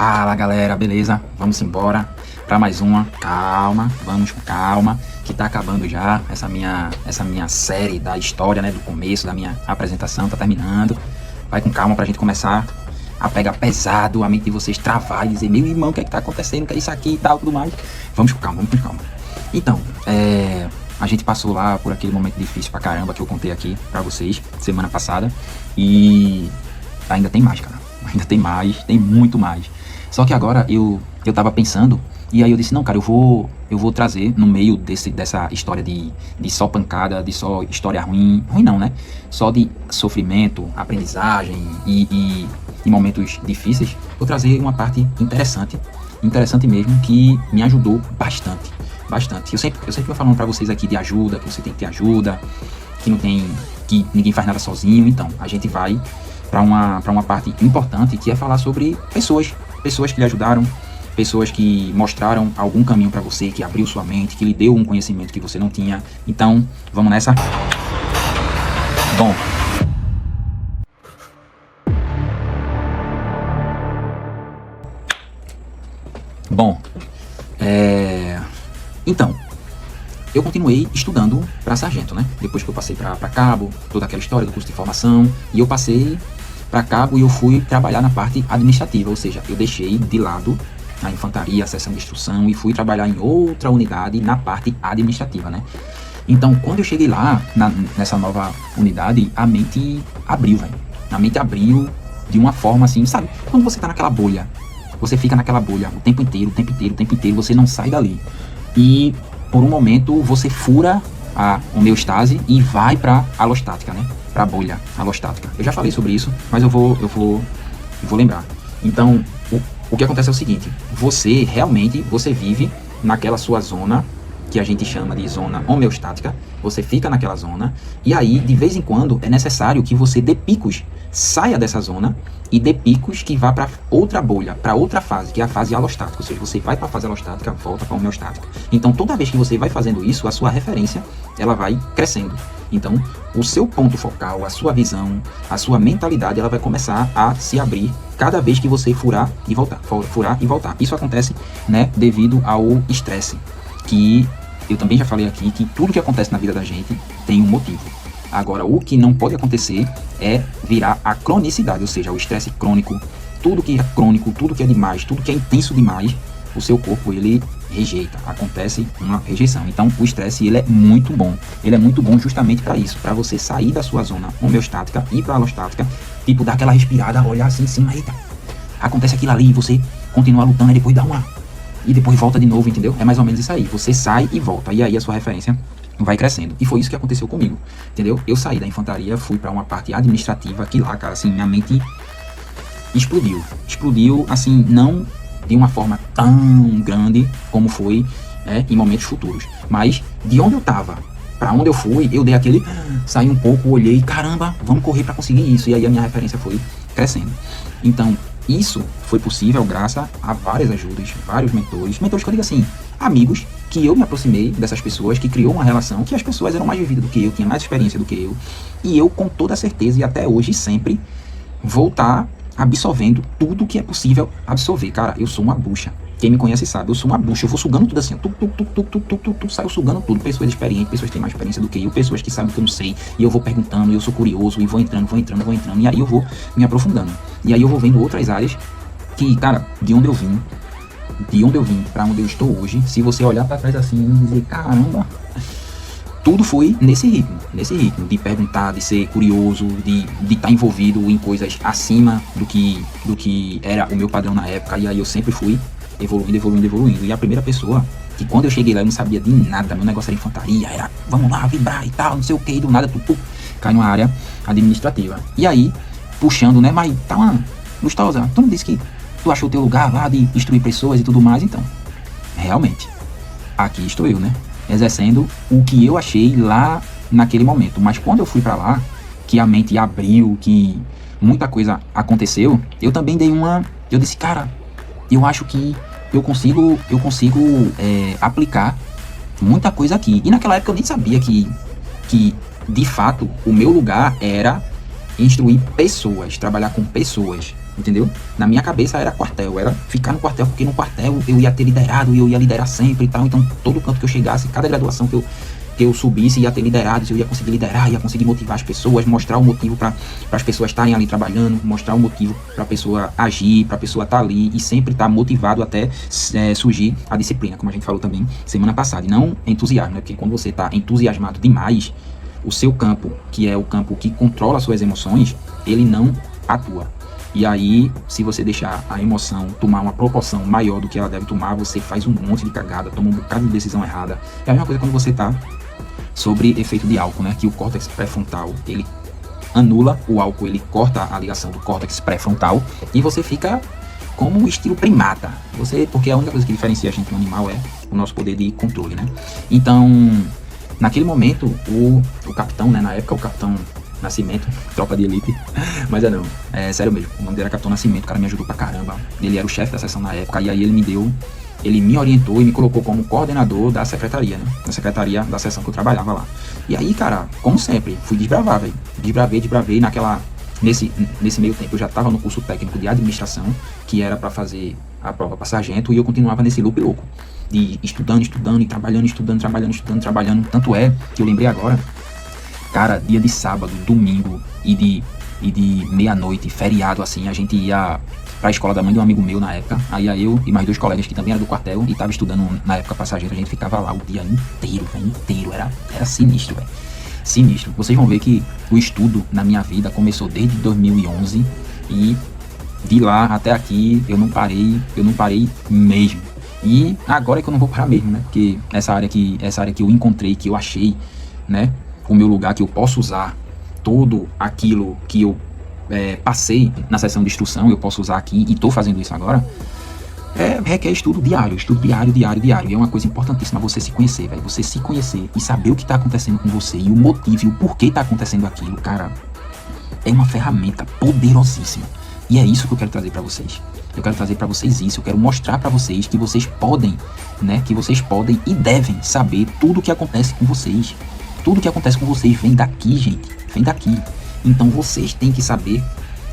Fala galera, beleza? Vamos embora para mais uma. Calma, vamos com calma, que tá acabando já essa minha série da história, né? Do começo da minha apresentação, tá terminando. Vai com calma pra gente começar a pegar pesado, a mente de vocês travar e dizer: meu irmão, o que é que tá acontecendo? O que é isso aqui e tal, tudo mais. Vamos com calma, vamos com calma. Então, a gente passou lá por aquele momento difícil pra caramba que eu contei aqui pra vocês semana passada. E ainda tem mais, cara. Ainda tem mais, tem muito mais. Só que agora eu tava pensando, e aí eu disse: não, cara, eu vou trazer no meio dessa história de só pancada, de só história ruim não, né? Só de sofrimento, aprendizagem e momentos difíceis. Vou trazer uma parte interessante mesmo, que me ajudou bastante. Eu sempre vou falando pra vocês aqui de ajuda, que você tem que ter ajuda, que ninguém faz nada sozinho. Então, a gente vai para uma parte importante, que é falar sobre pessoas que lhe ajudaram, pessoas que mostraram algum caminho para você, que abriu sua mente, que lhe deu um conhecimento que você não tinha. Então, vamos nessa? Bom, então, eu continuei estudando para sargento, né? Depois que eu passei para cabo, toda aquela história do curso de formação, e eu passei para cabo e eu fui trabalhar na parte administrativa, ou seja, eu deixei de lado a infantaria, a seção de instrução e fui trabalhar em outra unidade na parte administrativa, né? Então, quando eu cheguei lá, nessa nova unidade, a mente abriu, velho. A mente abriu de uma forma assim, sabe? Quando você tá naquela bolha, você fica naquela bolha o tempo inteiro, você não sai dali. E, por um momento, você fura a homeostase e vai pra alostática, né? Pra bolha alostática. Eu já falei sobre isso, mas eu vou lembrar. Então, o que acontece é o seguinte: você realmente vive naquela sua zona, que a gente chama de zona homeostática. Você fica naquela zona, e aí, de vez em quando, é necessário que você dê picos, saia dessa zona e dê picos que vá para outra bolha, para outra fase, que é a fase alostática. Ou seja, você vai para a fase alostática, volta para a homeostática. Então, toda vez que você vai fazendo isso, a sua referência, ela vai crescendo. Então, o seu ponto focal, a sua visão, a sua mentalidade, ela vai começar a se abrir cada vez que você furar e voltar, furar e voltar. Isso acontece, né, devido ao estresse, que eu também já falei aqui, que tudo que acontece na vida da gente tem um motivo. Agora, o que não pode acontecer é virar a cronicidade, ou seja, o estresse crônico. Tudo que é crônico, tudo que é demais, tudo que é intenso demais, o seu corpo, ele rejeita, acontece uma rejeição. Então, o estresse, ele é muito bom. Ele é muito bom justamente para isso, para você sair da sua zona homeostática e para a alostática, tipo, dar aquela respirada, olhar assim em cima, eita, acontece aquilo ali, e você continua lutando, e depois dá uma... e depois volta de novo, entendeu? É mais ou menos isso aí. Você sai e volta, e aí a sua referência vai crescendo. E foi isso que aconteceu comigo, entendeu? Eu saí da infantaria, fui para uma parte administrativa, que lá, cara, assim, minha mente explodiu, assim, não de uma forma tão grande como foi, em momentos futuros, mas de onde eu tava para onde eu fui, eu dei aquele, saí um pouco, olhei, caramba, vamos correr para conseguir isso, e aí a minha referência foi crescendo. Então, isso foi possível graças a várias ajudas, vários mentores que eu digo assim, amigos, que eu me aproximei dessas pessoas, que criou uma relação, que as pessoas eram mais vividas do que eu, tinham mais experiência do que eu, e eu com toda certeza, e até hoje sempre, vou estar absorvendo tudo que é possível absorver. Cara, eu sou uma bucha. Quem me conhece sabe, eu sou uma bucha, eu vou sugando tudo assim, saio sugando tudo. Pessoas experientes, pessoas que têm mais experiência do que eu, pessoas que sabem que eu não sei, e eu vou perguntando, e eu sou curioso, e vou entrando, e aí eu vou me aprofundando. E aí eu vou vendo outras áreas que, cara, de onde eu vim pra onde eu estou hoje, se você olhar pra trás assim e dizer, caramba, tudo foi nesse ritmo de perguntar, de ser curioso, de estar envolvido em coisas acima do que era o meu padrão na época. E aí eu sempre fui evoluindo. E a primeira pessoa que, quando eu cheguei lá, eu não sabia de nada, meu negócio era infantaria, era vamos lá, vibrar e tal, não sei o que, e do nada cai numa área administrativa. E aí, puxando, né, mas tá uma Lustosa, tu não disse que tu achou o teu lugar lá de instruir pessoas e tudo mais? Então, realmente, aqui estou eu, né, exercendo o que eu achei lá naquele momento. Mas quando eu fui pra lá, que a mente abriu, que muita coisa aconteceu, eu também eu disse, cara, eu acho que eu consigo aplicar muita coisa aqui. E naquela época eu nem sabia que de fato o meu lugar era instruir pessoas, trabalhar com pessoas. entendeu? Na minha cabeça era quartel, era ficar no quartel, porque no quartel eu ia ter liderado e eu ia liderar sempre e tal. Então, todo canto que eu chegasse, cada graduação que eu subisse, ia ter liderados, eu ia conseguir liderar, ia conseguir motivar as pessoas, mostrar o motivo para as pessoas estarem ali trabalhando, mostrar o motivo para a pessoa agir, para a pessoa estar ali e sempre estar motivado até surgir a disciplina, como a gente falou também semana passada. E não entusiasmo, né? Porque quando você está entusiasmado demais, o seu campo, que é o campo que controla suas emoções, ele não atua. E aí, se você deixar a emoção tomar uma proporção maior do que ela deve tomar, você faz um monte de cagada, toma um bocado de decisão errada. É a mesma coisa quando você está sobre efeito de álcool, né? Que o córtex pré-frontal, ele anula o álcool, ele corta a ligação do córtex pré-frontal e você fica como um estilo primata. Porque a única coisa que diferencia a gente do animal é o nosso poder de controle, né? Então, naquele momento, o capitão, né? Na época, o Capitão Nascimento, tropa de elite, mas é sério mesmo, o nome dele era Capitão Nascimento, o cara me ajudou pra caramba, ele era o chefe da seção na época, e aí ele me orientou e me colocou como coordenador da secretaria, né? Da secretaria da seção que eu trabalhava lá. E aí, cara, como sempre, fui desbravar, velho. Desbravei nesse meio tempo. Eu já tava no curso técnico de administração, que era pra fazer a prova pra sargento, e eu continuava nesse loop louco. De estudando e trabalhando. Tanto é que eu lembrei agora, cara, dia de sábado, domingo e de meia-noite, feriado, assim, a gente ia pra escola da mãe de um amigo meu na época. Aí eu e mais 2 colegas que também eram do quartel e tava estudando na época passageiro, a gente ficava lá o dia inteiro, inteiro. Era sinistro, velho. Sinistro. Vocês vão ver que o estudo na minha vida começou desde 2011 e de lá até aqui eu não parei mesmo. E agora é que eu não vou parar mesmo, né? Porque essa área que eu encontrei, que eu achei, né? O meu lugar, que eu posso usar tudo aquilo que eu passei na sessão de instrução, eu posso usar aqui e estou fazendo isso agora, requer estudo diário. E é uma coisa importantíssima você se conhecer, velho. Você se conhecer e saber o que está acontecendo com você e o motivo e o porquê está acontecendo aquilo, cara, é uma ferramenta poderosíssima. E é isso que eu quero trazer para vocês. Eu quero trazer para vocês isso, eu quero mostrar para vocês que vocês podem, né, que vocês podem e devem saber tudo o que acontece com vocês. Tudo que acontece com vocês vem daqui, gente. Vem daqui. Então vocês têm que saber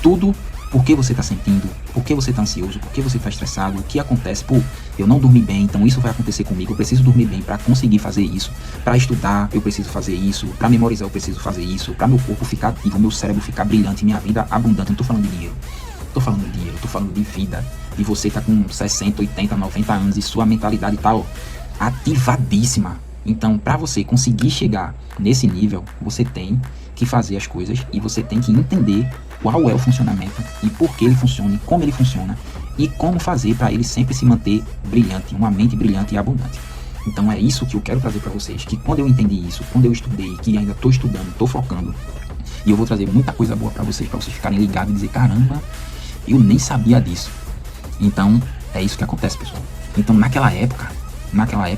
tudo, por que você está sentindo, por que você está ansioso, por que você está estressado, o que acontece. Pô, eu não dormi bem, então isso vai acontecer comigo. Eu preciso dormir bem para conseguir fazer isso. Para estudar, eu preciso fazer isso. Para memorizar, eu preciso fazer isso. Para meu corpo ficar ativo, meu cérebro ficar brilhante, minha vida abundante. Eu não tô falando de dinheiro. Tô falando de dinheiro, tô falando de vida. E você tá com 60, 80, 90 anos e sua mentalidade tá ativadíssima. Então, para você conseguir chegar nesse nível, você tem que fazer as coisas e você tem que entender qual é o funcionamento e por que ele funciona e como ele funciona e como fazer para ele sempre se manter brilhante, uma mente brilhante e abundante. Então é isso que eu quero trazer para vocês, que quando eu entendi isso, quando eu estudei, que ainda estou estudando, estou focando, e eu vou trazer muita coisa boa para vocês ficarem ligados e dizer, caramba, eu nem sabia disso. Então é isso que acontece, pessoal. Então naquela época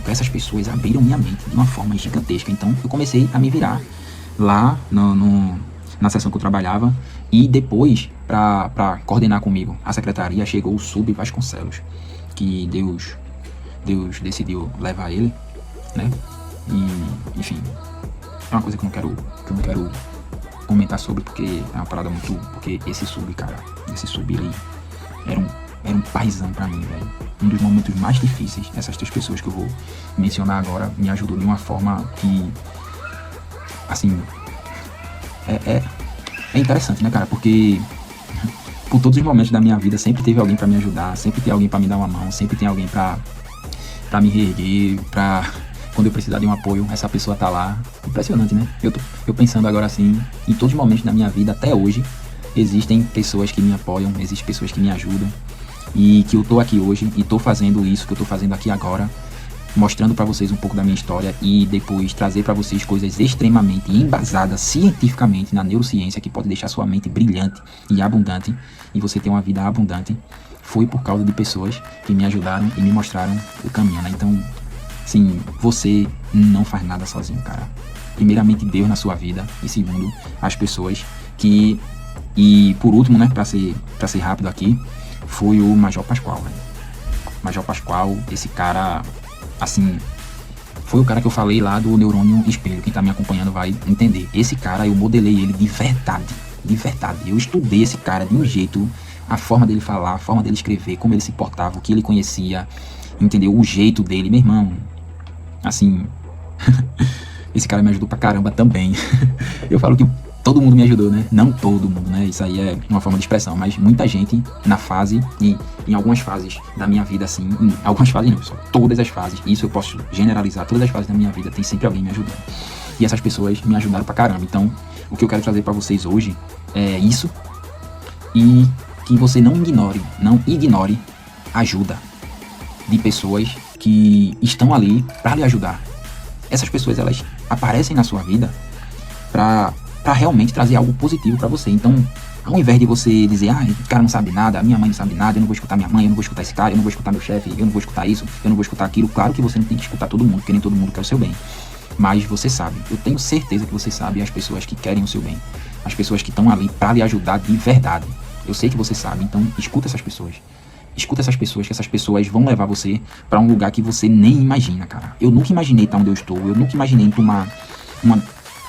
essas pessoas abriram minha mente de uma forma gigantesca. Então eu comecei a me virar lá na seção que eu trabalhava, e depois para coordenar comigo a secretaria chegou o Sub Vasconcelos, que Deus decidiu levar ele, né? E enfim, é uma coisa que eu não quero comentar sobre, porque é uma parada muito, porque esse Sub ele era um paizão pra mim, velho. Um dos momentos mais difíceis, essas 3 pessoas que eu vou mencionar agora me ajudou de uma forma que, assim, é interessante, né, cara? Porque por todos os momentos da minha vida sempre teve alguém pra me ajudar, sempre tem alguém pra me dar uma mão, sempre tem alguém pra me reerguer, quando eu precisar de um apoio, essa pessoa tá lá. Impressionante, né? Eu pensando agora assim, em todos os momentos da minha vida até hoje, existem pessoas que me apoiam, existem pessoas que me ajudam, e que eu tô aqui hoje e tô fazendo isso que eu tô fazendo aqui agora, mostrando para vocês um pouco da minha história e depois trazer para vocês coisas extremamente embasadas cientificamente na neurociência, que pode deixar sua mente brilhante e abundante e você ter uma vida abundante. Foi por causa de pessoas que me ajudaram e me mostraram o caminho, né? Então, sim, você não faz nada sozinho, cara. Primeiramente Deus na sua vida, e segundo, as pessoas que... E por último, né, pra ser rápido aqui, foi o Major Pascoal, velho. Major Pascoal, esse cara, assim, foi o cara que eu falei lá do neurônio espelho. Quem tá me acompanhando vai entender. Esse cara, eu modelei ele de verdade. Eu estudei esse cara de um jeito, a forma dele falar, a forma dele escrever, como ele se portava, o que ele conhecia, entendeu? O jeito dele, meu irmão. Assim, esse cara me ajudou pra caramba também. Eu falo que todo mundo me ajudou, né? Não todo mundo, né? Isso aí é uma forma de expressão, mas muita gente na fase, e em algumas fases da minha vida, assim, em algumas fases não, pessoal, todas as fases, isso eu posso generalizar, todas as fases da minha vida tem sempre alguém me ajudando. E essas pessoas me ajudaram pra caramba. Então, o que eu quero trazer pra vocês hoje é isso, e que você não ignore a ajuda de pessoas que estão ali pra lhe ajudar. Essas pessoas, elas aparecem na sua vida pra realmente trazer algo positivo pra você. Então, ao invés de você dizer, esse cara não sabe nada, a minha mãe não sabe nada, eu não vou escutar minha mãe, eu não vou escutar esse cara, eu não vou escutar meu chefe, eu não vou escutar isso, eu não vou escutar aquilo. Claro que você não tem que escutar todo mundo, porque nem todo mundo quer o seu bem. Mas você sabe, eu tenho certeza que você sabe as pessoas que querem o seu bem. As pessoas que estão ali pra lhe ajudar de verdade. Eu sei que você sabe, então escuta essas pessoas. Escuta essas pessoas, que essas pessoas vão levar você pra um lugar que você nem imagina, cara. Eu nunca imaginei estar onde eu estou, eu nunca imaginei tomar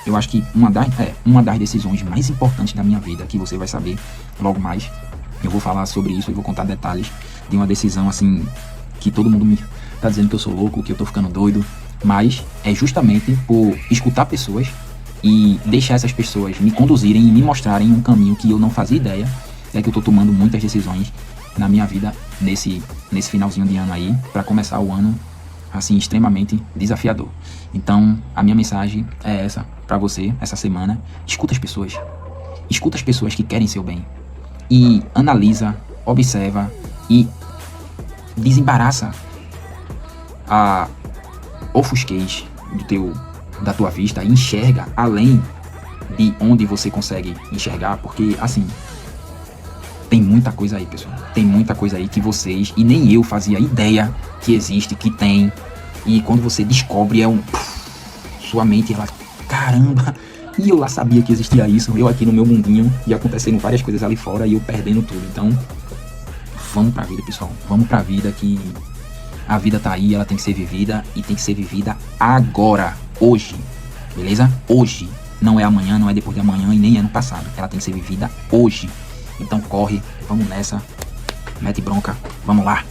eu acho que uma das decisões mais importantes da minha vida, que você vai saber logo mais. Eu vou falar sobre isso e vou contar detalhes de uma decisão, assim, que todo mundo me tá dizendo que eu sou louco, que eu tô ficando doido. Mas é justamente por escutar pessoas e deixar essas pessoas me conduzirem e me mostrarem um caminho que eu não fazia ideia. É que eu tô tomando muitas decisões na minha vida nesse finalzinho de ano aí, pra começar o ano assim, extremamente desafiador. Então, a minha mensagem é essa pra você, essa semana. Escuta as pessoas. Escuta as pessoas que querem seu bem. E analisa, observa e desembaraça a ofusquez da tua vista e enxerga além de onde você consegue enxergar, porque, assim, tem muita coisa aí, pessoal. Tem muita coisa aí que vocês, e nem eu fazia ideia que existe, que tem. E quando você descobre, sua mente, ela, caramba, e eu lá sabia que existia isso, eu aqui no meu mundinho, e acontecendo várias coisas ali fora, e eu perdendo tudo. Então, vamos pra vida, pessoal. Vamos pra vida, que a vida tá aí, ela tem que ser vivida, e tem que ser vivida agora, hoje, beleza? Hoje. Não é amanhã, não é depois de amanhã, e nem é no passado. Ela tem que ser vivida hoje. Então corre, vamos nessa, mete bronca, vamos lá.